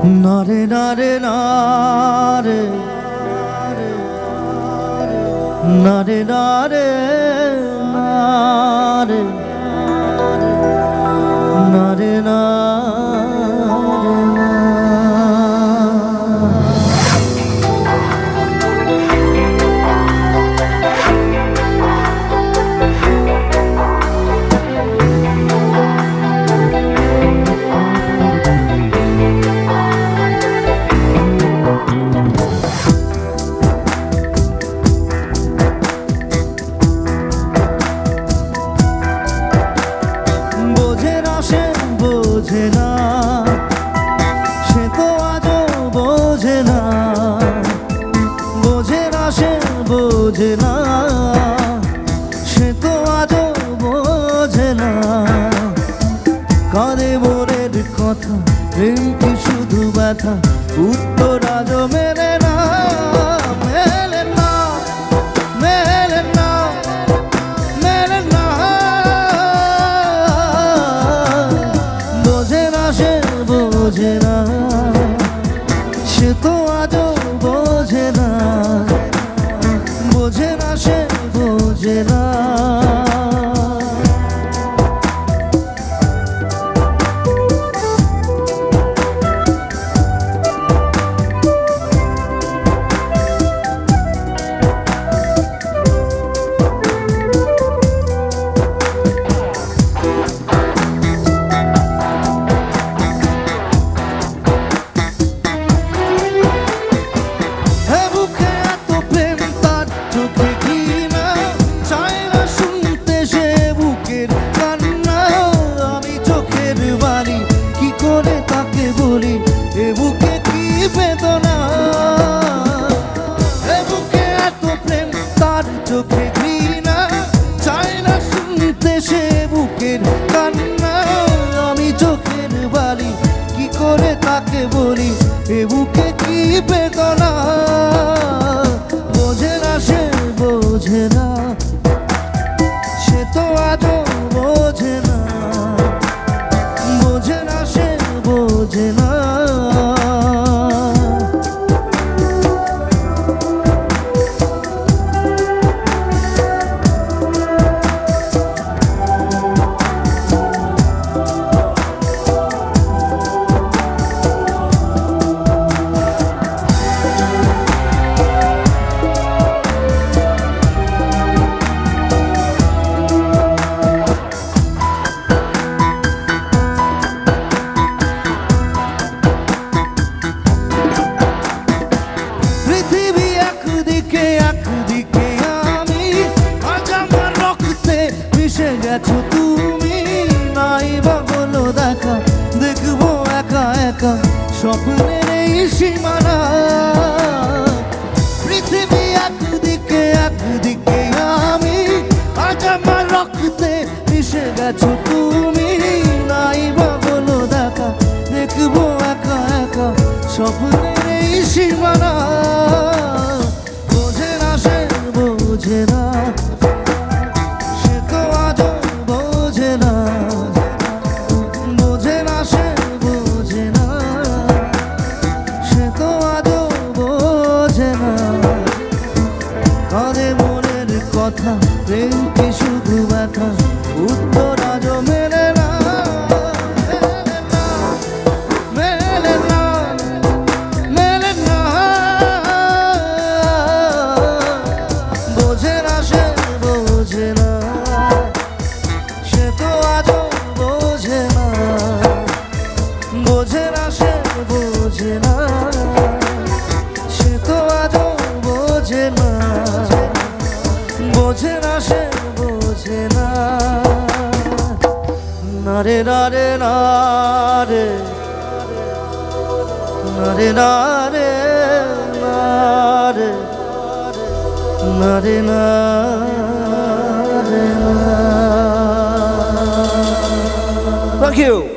নারে নারে নারে নারে নারে নারে নারে নারে বোঝে না সে তো আজও বোঝে না, বোঝে না সে বোঝে না, সে তো আজও বোঝে না। কাঁদে মনের কথা, প্রেম কি শুধু ব্যথা, উত্তর আজও মেলে না, মেলে না, মেলে না, মেলে না। বোঝে না সে তো আজও বোঝে না, বোঝে না সে বোঝে না। চোখে ঘৃণা চায় না শুনতে সে বুকের কান্না, আমি চোখের বালি কি করে তাকে বলি এ বুকে কি বেদনা। বোঝে না সে বোঝে না, সে তো আজও বোঝে না, বোঝে না সে বোঝে না। গেছো তুমি নাই বা হলো দেখা, দেখবো একা একা স্বপ্নের এই সীমানা। পৃথিবী একদিকে একদিকে আমি, আজ আমার রক্তে মিশে গেছো তুমি নাই বা হলো দেখা, দেখবো একা একা স্বপ্নের এই সীমানা। বোঝে না সে বোঝে না, কথা প্রেম কি শুধু ব্যথা, উত্তর আজও মেলে না, মেলে না, মেলে না। বোঝে না সে বোঝে না, সে তো আজও বোঝে না, বোঝে না সে বোঝে না, সে তো আজও বোঝে না, বোঝে না সে বোঝে না। নারে নারে নারে নারে নারে নারে নারে নারে। Thank you.